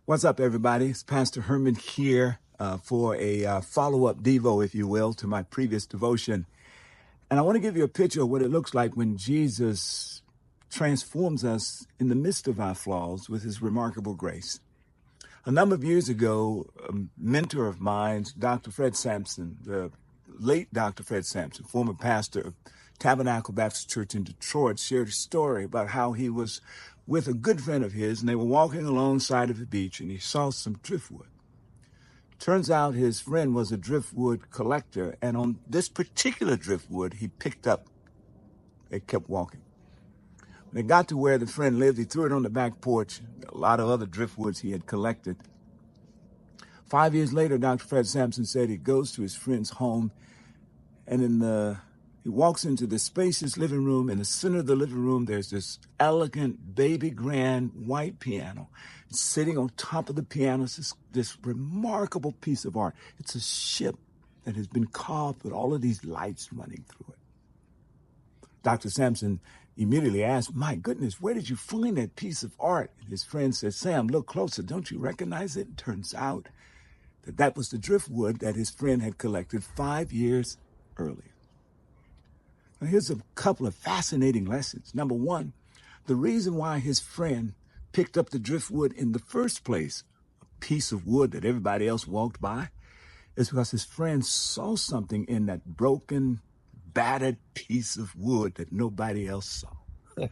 What's up, everybody? It's Pastor Hurmon here for a follow-up Devo, if you will, to my previous devotion. And I want to give you a picture of what it looks like when Jesus transforms us in the midst of our flaws with his remarkable grace. A number of years ago, a mentor of mine, Dr. Fred Sampson, the late Dr. Fred Sampson, former pastor of Tabernacle Baptist Church in Detroit, shared a story about how he was with a good friend of his, and they were walking alongside of the beach, and he saw some driftwood. Turns out his friend was a driftwood collector, and on this particular driftwood, he picked up. They kept walking. When they got to where the friend lived, he threw it on the back porch. A lot of other driftwoods he had collected. 5 years later, Dr. Fred Sampson said he goes to his friend's home, and he walks into the spacious living room. In the center of the living room, there's this elegant, baby grand white piano. Sitting on top of the piano is this remarkable piece of art. It's a ship that has been carved with all of these lights running through it. Dr. Sampson immediately asked, "My goodness, where did you find that piece of art?" And his friend said, "Sam, look closer. Don't you recognize it?" It turns out that was the driftwood that his friend had collected 5 years earlier. Now, here's a couple of fascinating lessons. Number one, the reason why his friend picked up the driftwood in the first place, a piece of wood that everybody else walked by, is because his friend saw something in that broken, battered piece of wood that nobody else saw.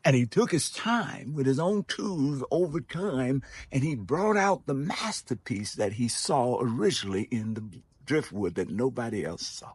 And he took his time with his own tools over time, and he brought out the masterpiece that he saw originally in the driftwood that nobody else saw.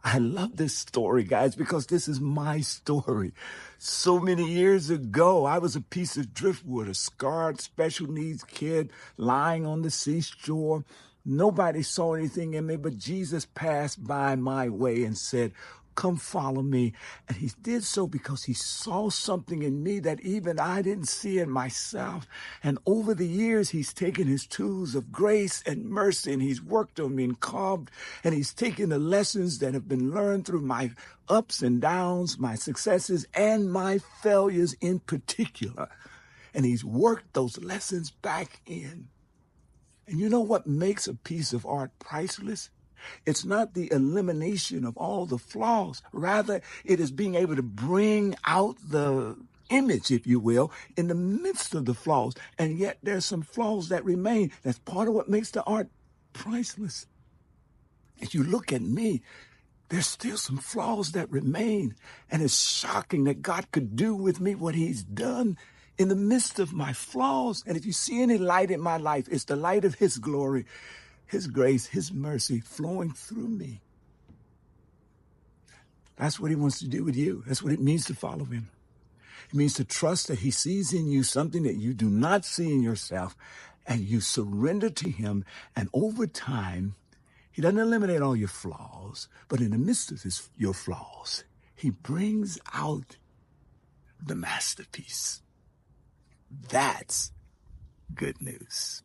I love this story, guys, because this is my story. So many years ago, I was a piece of driftwood, a scarred special needs kid lying on the seashore. Nobody saw anything in me, but Jesus passed by my way and said, "Come follow me." And he did so because he saw something in me that even I didn't see in myself. And over the years, he's taken his tools of grace and mercy, and he's worked on me and carved, and he's taken the lessons that have been learned through my ups and downs, my successes, and my failures in particular. And he's worked those lessons back in. And you know what makes a piece of art priceless? It's not the elimination of all the flaws. Rather, it is being able to bring out the image, if you will, in the midst of the flaws. And yet there's some flaws that remain. That's part of what makes the art priceless. As you look at me, there's still some flaws that remain. And it's shocking that God could do with me what he's done in the midst of my flaws. And if you see any light in my life, it's the light of his glory, his grace, his mercy flowing through me. That's what he wants to do with you. That's what it means to follow him. It means to trust that he sees in you something that you do not see in yourself, and you surrender to him. And over time, he doesn't eliminate all your flaws, but in the midst of your flaws, he brings out the masterpiece. That's good news.